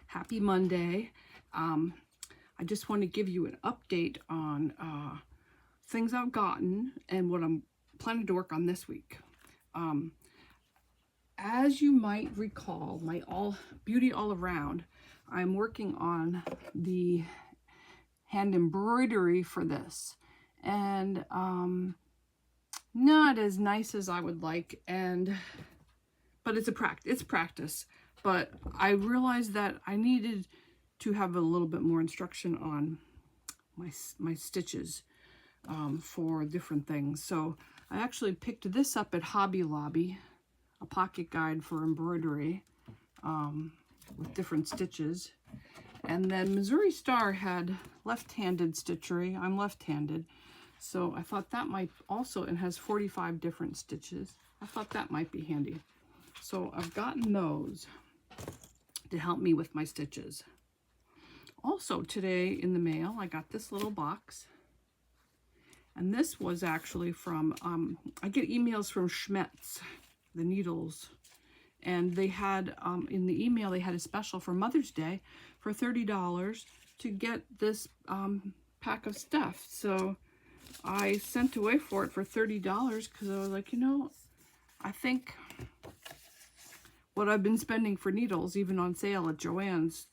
Happy Monday. I just want to give you an update on things I've gotten and what I'm planning to work on this week. As you might recall, my Beauty All Around, I'm working on the hand embroidery for this, and not as nice as I would like, but it's practice. But I realized that I needed to have a little bit more instruction on my stitches for different things. So I actually picked this up at Hobby Lobby, a pocket guide for embroidery with different stitches. And then Missouri Star had left-handed stitchery. I'm left-handed, so I thought that might also, it has 45 different stitches. I thought that might be handy. So I've gotten those to help me with my stitches. Also today in the mail, I got this little box. And this was actually from, I get emails from Schmetz, the needles. And they had, in the email, they had a special for Mother's Day for $30 to get this pack of stuff. So I sent away for it for $30 because I was like, you know, I think what I've been spending for needles, even on sale at Joann's,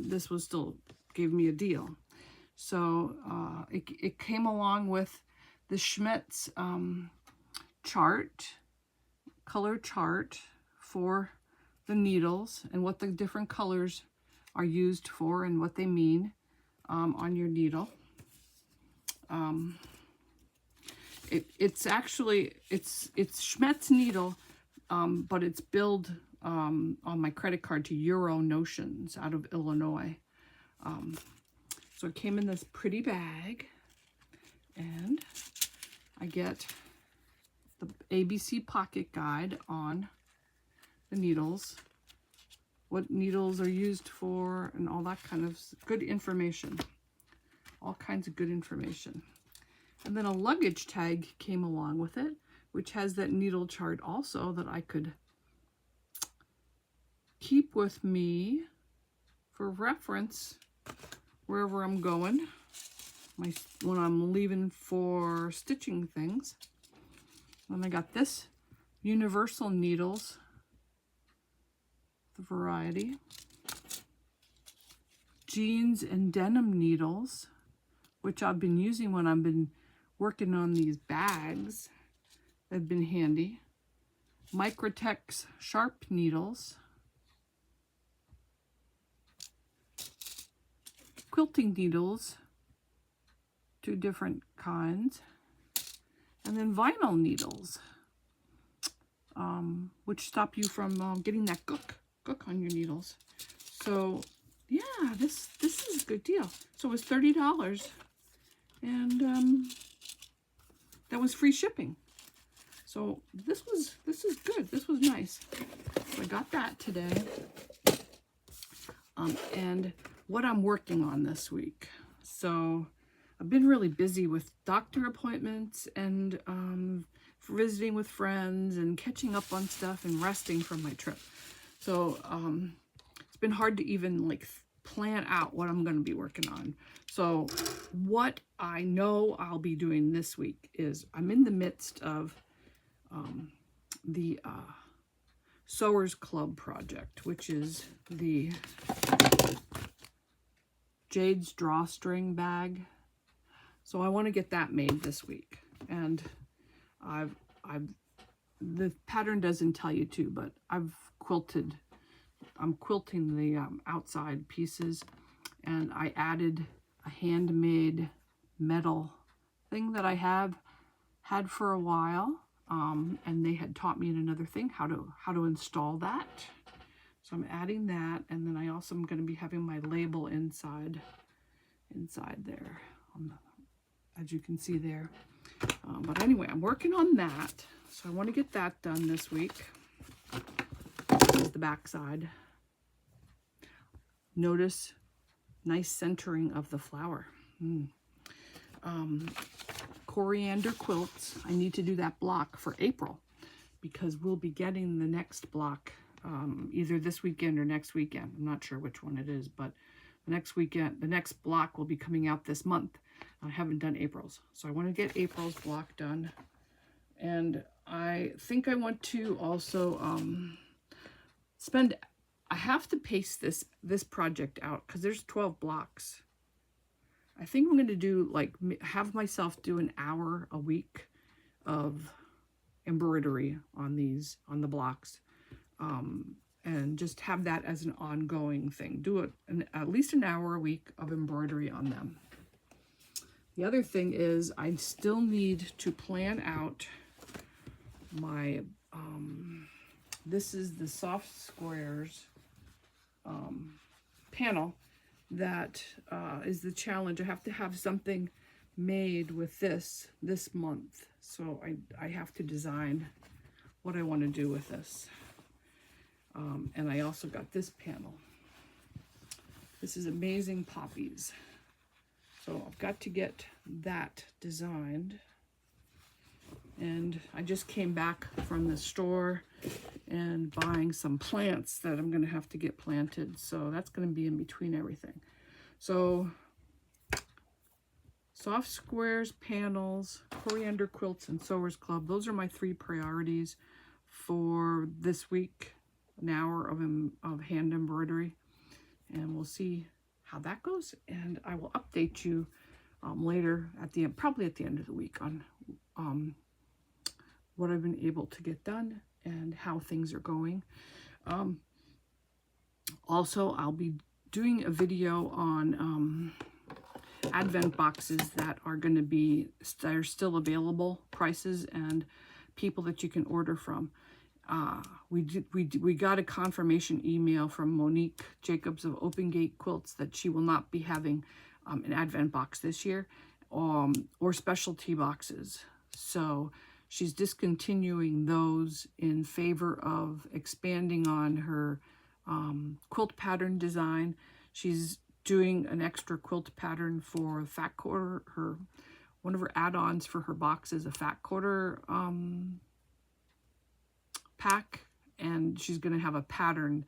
this was still gave me a deal. So it came along with the Schmetz color chart for the needles and what the different colors are used for and what they mean on your needle. It's Schmetz needle, but it's billed on my credit card to Euro Notions out of Illinois. So it came in this pretty bag, and I get the ABC pocket guide on the needles, what needles are used for, and all that kind of good information. All kinds of good information. And then a luggage tag came along with it, which has that needle chart also that I could keep with me for reference wherever I'm going, when I'm leaving for stitching things. Then I got this universal needles, the variety, jeans and denim needles, which I've been using when I've been working on these bags. They've been handy. Microtex sharp needles, quilting needles, 2 different kinds, and then vinyl needles, which stop you from getting that gook on your needles. So yeah, this is a good deal. So it was $30, and that was free shipping. So this is good. This was nice. So I got that today. And what I'm working on this week. So I've been really busy with doctor appointments and visiting with friends and catching up on stuff and resting from my trip. So it's been hard to even like plan out what I'm going to be working on. So what I know I'll be doing this week is I'm in the midst of the Sewers Club project, which is the Jade's drawstring bag. So I want to get that made this week, and the pattern doesn't tell you to, but I'm quilting the outside pieces, and I added a handmade metal thing that I have had for a while, and they had taught me in another thing how to install that. So I'm adding that, and then I also am going to be having my label inside there, as you can see there. But anyway, I'm working on that, so I want to get that done this week. This is the back side. Notice nice centering of the flower. Coriander Quilts. I need to do that block for April because we'll be getting the next block either this weekend or next weekend. I'm not sure which one it is, but the next weekend, the next block will be coming out this month. I haven't done April's, so I want to get April's block done. And I think I want to also I have to pace this project out because there's 12 blocks. I think I'm going to do, like, have myself do an hour a week of embroidery on the blocks, and just have that as an ongoing thing. Do it at least an hour a week of embroidery on them. The other thing is I still need to plan out my this is the soft squares panel that is the challenge. I have to have something made with this month, so I have to design what I want to do with this. And I also got this panel. This is Amazing Poppies. So I've got to get that designed. And I just came back from the store and buying some plants that I'm going to have to get planted. So that's going to be in between everything. So soft squares, panels, Coriander Quilts, and Sewers Club. Those are my 3 priorities for this week. An hour of hand embroidery, and we'll see how that goes, and I will update you later at the end, probably at the end of the week, on what I've been able to get done and how things are going. Also, I'll be doing a video on advent boxes that are going to be, that are still available, prices and people that you can order from. We got a confirmation email from Monique Jacobs of Open Gate Quilts that she will not be having an advent box this year, or specialty boxes. So she's discontinuing those in favor of expanding on her quilt pattern design. She's doing an extra quilt pattern for fat quarter. One of her add-ons for her box is a fat quarter pack, and she's going to have a pattern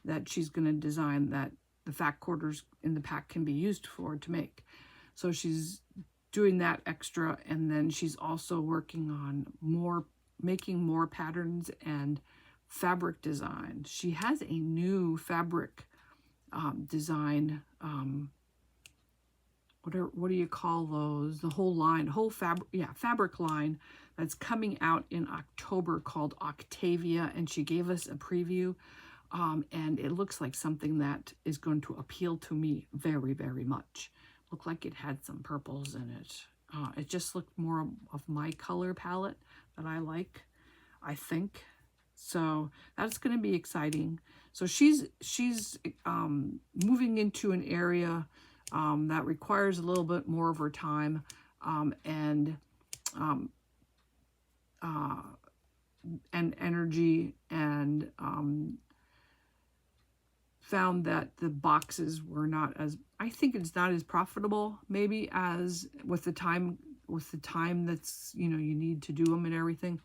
that she's going to design that the fat quarters in the pack can be used for to make. So she's doing that extra, and then she's also working on making more patterns and fabric design. She has a new fabric design, what do you call those? The whole line, fabric line that's coming out in October called Octavia, and she gave us a preview, and it looks like something that is going to appeal to me very, very much. Looked like it had some purples in it. It just looked more of my color palette that I like, I think. So that's going to be exciting. So she's moving into an area that requires a little bit more of her time, and energy, and found that the boxes were not as, I think it's not as profitable maybe as with the time that's, you need to do them and everything.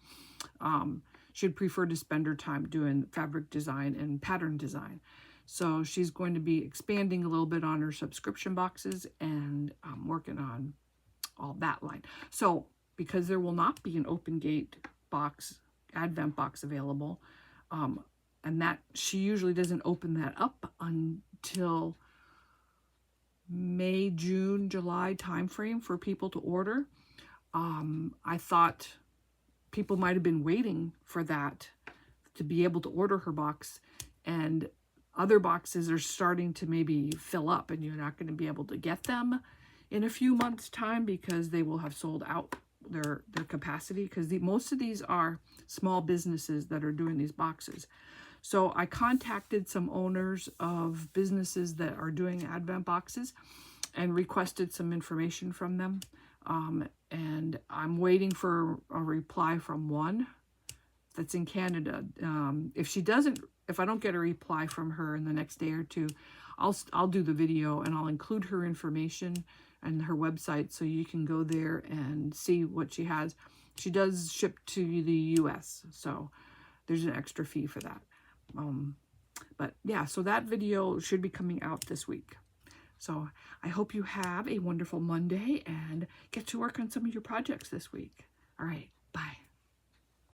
She'd prefer to spend her time doing fabric design and pattern design. So she's going to be expanding a little bit on her subscription boxes and working on all that line. So because there will not be an Open Gate box, advent box available, and that she usually doesn't open that up until May, June, July timeframe for people to order. I thought people might have been waiting for that to be able to order her box, and other boxes are starting to maybe fill up, and you're not going to be able to get them in a few months' time because they will have sold out their capacity, because most of these are small businesses that are doing these boxes. So I contacted some owners of businesses that are doing advent boxes and requested some information from them. And I'm waiting for a reply from one that's in Canada. If I don't get a reply from her in the next day or two, I'll do the video, and I'll include her information and her website so you can go there and see what she has. She does ship to the US, so there's an extra fee for that. But yeah, so that video should be coming out this week. So I hope you have a wonderful Monday and get to work on some of your projects this week. All right.